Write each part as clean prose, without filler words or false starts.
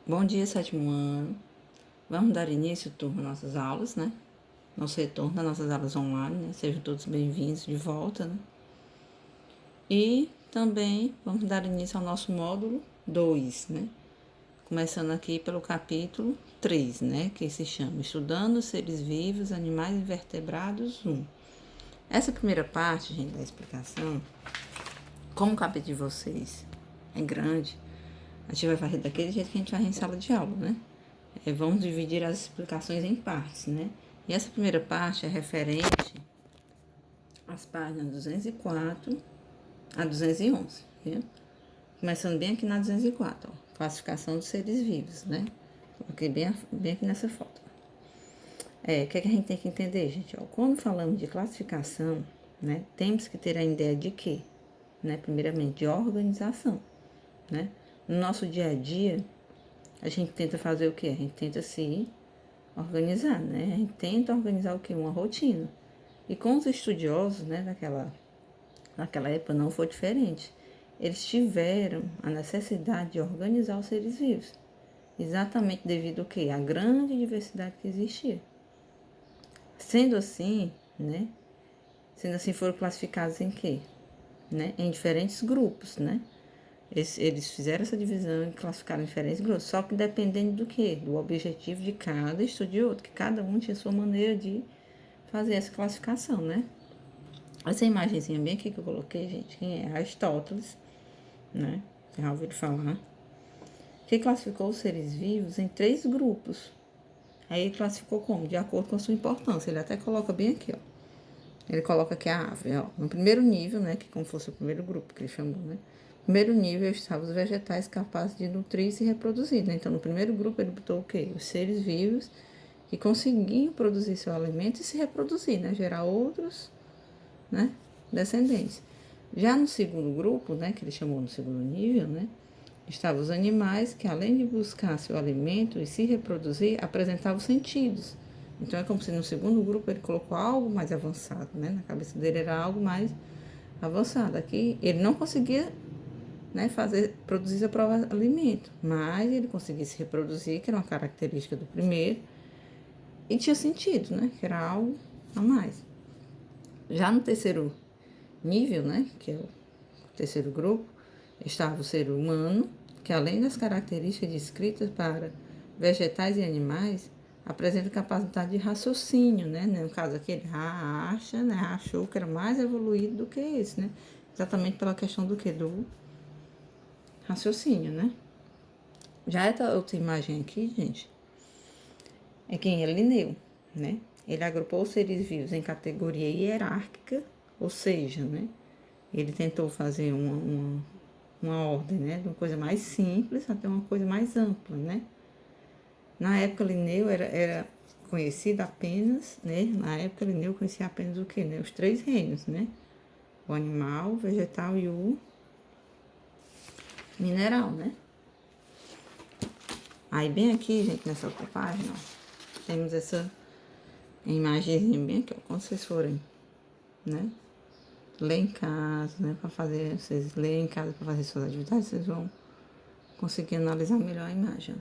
Bom dia, sétimo ano. Vamos dar início, turma, às nossas aulas, né? Nosso retorno às nossas aulas online, né? Sejam todos bem-vindos de volta, né? E também vamos dar início ao nosso módulo 2, né? Começando aqui pelo capítulo 3, né? Que se chama Estudando Seres Vivos, Animais Invertebrados 1. Essa primeira parte, gente, da explicação, como o capítulo de vocês é grande, a gente vai fazer daquele jeito que a gente faz em sala de aula, né? Vamos dividir as explicações em partes, né? E essa primeira parte é referente às páginas 204 a 211, viu? Começando bem aqui na 204, ó, classificação dos seres vivos, né? Coloquei bem aqui nessa foto. O que a gente tem que entender, gente? Ó, quando falamos de classificação, né, temos que ter a ideia de quê? Né? Primeiramente, de organização, né? No nosso dia a dia, a gente tenta fazer o quê? A gente tenta se organizar, né? A gente tenta organizar o quê? Uma rotina. E com os estudiosos, né, naquela época não foi diferente. Eles tiveram a necessidade de organizar os seres vivos. Exatamente devido ao quê? À grande diversidade que existia. Sendo assim, né? Sendo assim, foram classificados em quê? Né? Em diferentes grupos, né? Eles fizeram essa divisão e classificaram em diferentes grupos, só que dependendo do quê? Do objetivo de cada estudioso, que cada um tinha sua maneira de fazer essa classificação, né? Essa imagenzinha bem aqui que eu coloquei, gente, quem é? Aristóteles, né? Você já ouviu falar? Que classificou os seres vivos em 3 grupos. Aí ele classificou como? De acordo com a sua importância. Ele até coloca bem aqui, ó. Ele coloca aqui a árvore, ó. No primeiro nível, né? Que como fosse o primeiro grupo que ele chamou, né? No primeiro nível estavam os vegetais capazes de nutrir e se reproduzir, né? Então, no primeiro grupo ele botou o quê? Os seres vivos que conseguiam produzir seu alimento e se reproduzir, né? Gerar outros, né? Descendentes. Já no segundo grupo, né? Que ele chamou no segundo nível, né? Estavam os animais que, além de buscar seu alimento e se reproduzir, apresentavam sentidos. Então, é como se no segundo grupo ele colocou algo mais avançado, né? Na cabeça dele era algo mais avançado. Aqui, ele não conseguia, né, produzir seu próprio alimento, mas ele conseguia se reproduzir, que era uma característica do primeiro, e tinha sentido, né? Que era algo a mais. Já no terceiro nível, né? Que é o terceiro grupo, estava o ser humano, que além das características descritas para vegetais e animais, apresenta capacidade de raciocínio, né? No caso aqui, ele acha, né? Achou que era mais evoluído do que esse, né? Exatamente pela questão do que? Do raciocínio, né? Já essa outra imagem aqui, gente, é quem é Linneu, né? Ele agrupou os seres vivos em categoria hierárquica, ou seja, né? Ele tentou fazer uma ordem, né? De uma coisa mais simples até uma coisa mais ampla, né? Na época, Linneu era conhecido apenas, né? Na época, Linneu conhecia apenas o quê, né? Os 3 reinos, né? O animal, o vegetal e o mineral, né? Aí, bem aqui, gente, nessa outra página, ó, temos essa imagenzinha bem aqui, ó. Quando vocês forem, né? Ler em casa, né? Para fazer, vocês lerem em casa para fazer suas atividades, vocês vão conseguir analisar melhor a imagem.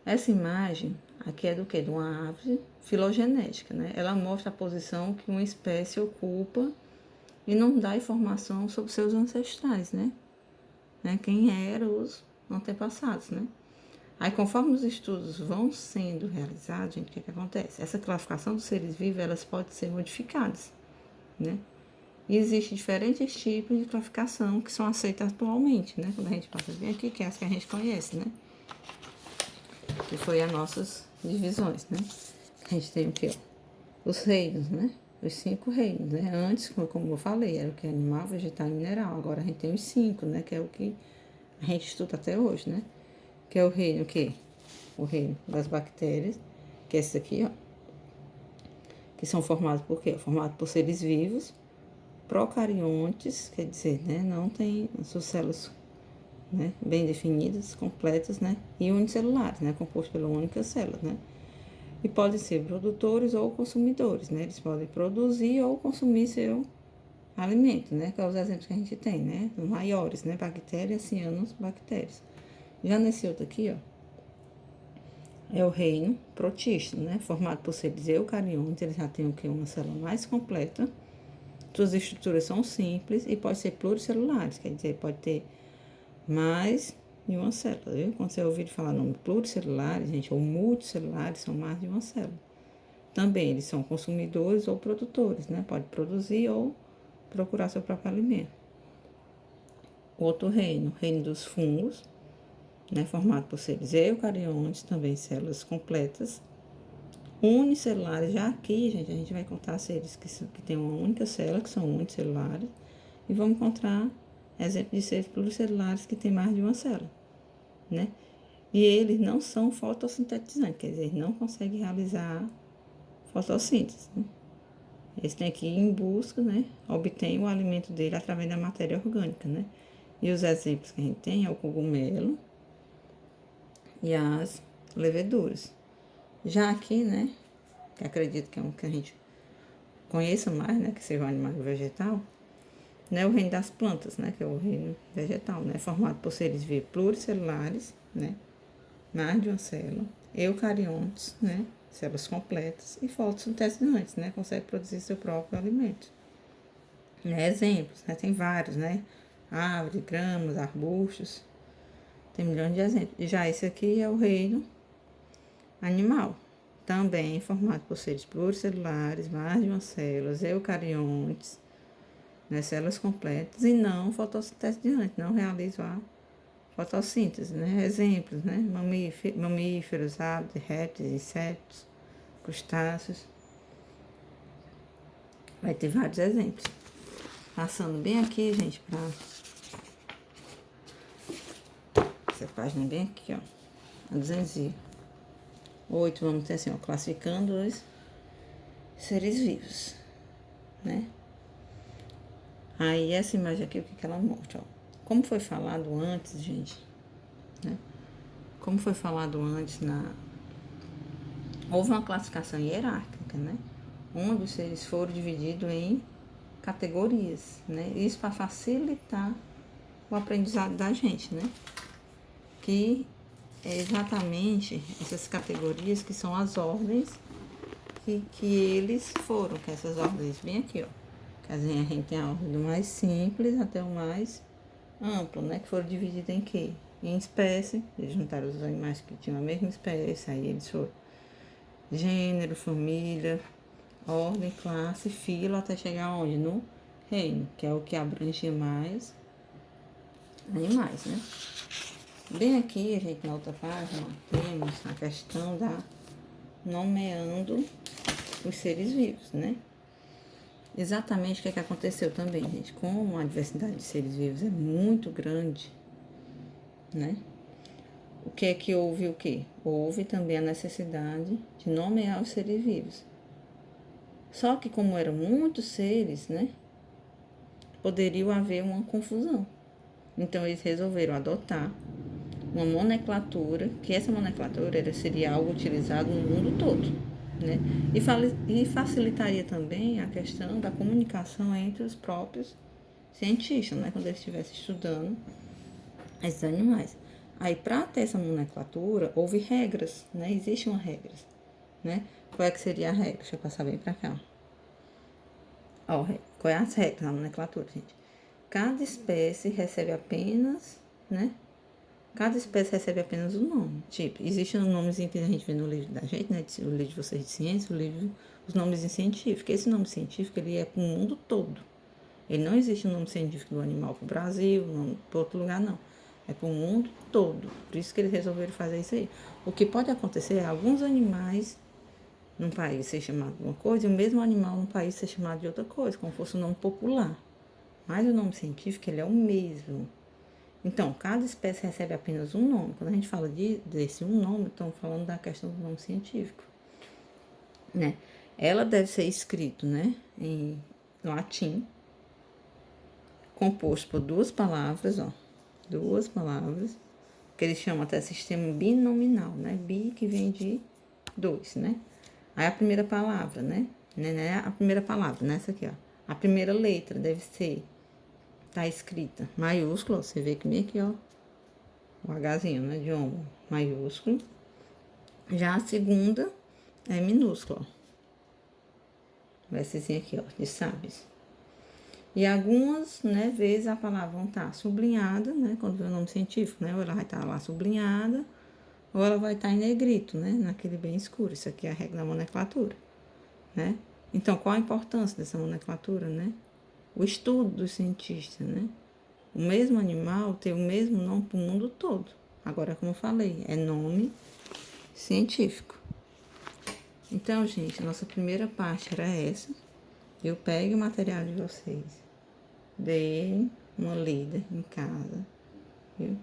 Essa imagem aqui é do quê? De uma árvore filogenética, né? Ela mostra a posição que uma espécie ocupa e não dá informação sobre seus ancestrais, né? Quem eram os antepassados, né? Aí, conforme os estudos vão sendo realizados, gente, o que acontece? Essa classificação dos seres vivos, elas podem ser modificadas, né? E existem diferentes tipos de classificação que são aceitas atualmente, né? Quando a gente passa bem aqui, que é as que a gente conhece, né? Que foi as nossas divisões, né? A gente tem o quê? Os reinos, né? Os 5 reinos, né? Antes, como eu falei, era o que? Animal, vegetal e mineral. Agora a gente tem os 5, né? Que é o que a gente estuda até hoje, né? Que é o reino o quê? O reino das bactérias, que é esse aqui, ó. Que são formados por quê? Formados por seres vivos, procariontes, quer dizer, né? Não tem as suas células, né, bem definidas, completas, né, e unicelulares, né, composto pela única célula, né, e podem ser produtores ou consumidores, né, eles podem produzir ou consumir seu alimento, né, que é os exemplos que a gente tem, né, os maiores, né, bactérias, cianobactérias. Já nesse outro aqui, ó, é o reino protístico, né? Formado por seres eucariontes, ele já tem o que? Uma célula mais completa. Suas estruturas são simples e pode ser pluricelulares, quer dizer, pode ter mais de uma célula, viu? Quando você ouvir falar nome pluricelulares, gente, ou multicelulares, são mais de uma célula. Também eles são consumidores ou produtores, né? Pode produzir ou procurar seu próprio alimento. Outro reino, o reino dos fungos, né? Formado por seres eucariontes, também células completas. Unicelulares, já aqui, gente, a gente vai encontrar seres que têm uma única célula, que são unicelulares, e vamos encontrar exemplos de seres pluricelulares que têm mais de uma célula, né? E eles não são fotossintetizantes, quer dizer, eles não conseguem realizar fotossíntese, né? Eles têm que ir em busca, né? Obtém o alimento dele através da matéria orgânica, né? E os exemplos que a gente tem é o cogumelo e as leveduras. Já aqui, né? Que acredito que é um que a gente conheça mais, né? Que seja um animal vegetal, né? O reino das plantas, né? Que é o reino vegetal, né? Formado por seres vivos pluricelulares, né? Mais de uma célula, eucariontes, né? Células completas e fotossintetizantes, né? Consegue produzir seu próprio alimento. Né? Exemplos, né? Tem vários, né? Árvores, gramas, arbustos. Tem milhões de exemplos. E já esse aqui é o reino animal. Também formado por seres pluricelulares, mais de uma célula, eucariontes, né? Células completas e não fotossintetizantes, não realizam a fotossíntese, né? Exemplos, né? Mamíferos, aves, répteis, insetos, crustáceos. Vai ter vários exemplos. Passando bem aqui, gente, para essa página bem aqui, ó. A 208, vamos ter assim, ó, classificando os seres vivos, né? Aí essa imagem aqui, o que ela mostra, ó. Como foi falado antes, gente, né? Como foi falado antes, houve uma classificação hierárquica, né? Onde os seres foram divididos em categorias, né? Isso para facilitar o aprendizado da gente, né? Que é exatamente essas categorias que são as ordens que eles foram, que essas ordens bem aqui, ó. Que a gente tem a ordem do mais simples até o mais amplo, né? Que foram divididos em quê? Em espécie, eles juntaram os animais que tinham a mesma espécie, aí eles foram gênero, família, ordem, classe, filo, até chegar onde? No reino, que é o que abrange mais animais, né? Bem aqui, gente, na outra página, temos a questão da nomeando os seres vivos, né? Exatamente o que é que aconteceu também, gente. Como a diversidade de seres vivos é muito grande, né? O que é que houve o quê? Houve também a necessidade de nomear os seres vivos. Só que como eram muitos seres, né? Poderia haver uma confusão. Então eles resolveram adotar uma nomenclatura, que essa nomenclatura seria algo utilizado no mundo todo, né? E facilitaria também a questão da comunicação entre os próprios cientistas, né? Quando eles estivessem estudando esses animais. Aí, para ter essa nomenclatura, houve regras, né? Existem umas regras, né? Qual é que seria a regra? Deixa eu passar bem para cá. Ó, qual é as regras da nomenclatura, gente? Cada espécie recebe apenas, né? Cada espécie recebe apenas um nome. Tipo, existem os nomes que a gente vê no livro da gente, né? O livro de vocês de ciência, o livro, os nomes científicos. Esse nome científico, ele é para o mundo todo. Ele não existe um nome científico do animal para o Brasil, para outro lugar, não. É para o mundo todo. Por isso que eles resolveram fazer isso aí. O que pode acontecer é alguns animais num país ser chamado de uma coisa e o mesmo animal num país ser chamado de outra coisa, como fosse um nome popular. Mas o nome científico, ele é o mesmo. Então, cada espécie recebe apenas um nome. Quando a gente fala desse um nome, estamos falando da questão do nome científico, né? Ela deve ser escrito, né, em latim, composto por duas palavras, ó. Duas palavras, que eles chamam até sistema binominal, né? Bi, que vem de dois, né? Aí a primeira palavra, né? A primeira palavra, nessa aqui, ó. A primeira letra deve ser, tá escrita maiúsculo, você vê que bem aqui, ó. O Hzinho, né? De homo, maiúsculo. Já a segunda é minúscula, ó. Vai ser assim aqui, ó, de sabes. E algumas, né, vezes a palavra vão estar sublinhada, né, quando vê o nome científico, né, ou ela vai estar lá sublinhada, ou ela vai estar em negrito, né, naquele bem escuro. Isso aqui é a regra da nomenclatura, né? Então, qual a importância dessa nomenclatura, né? O estudo dos cientistas, né? O mesmo animal tem o mesmo nome para o mundo todo. Agora, como eu falei, é nome científico. Então, gente, a nossa primeira parte era essa. Eu pego o material de vocês, dei uma lida em casa, viu?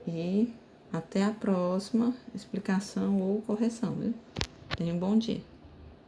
E até a próxima explicação ou correção, viu? Tenha um bom dia.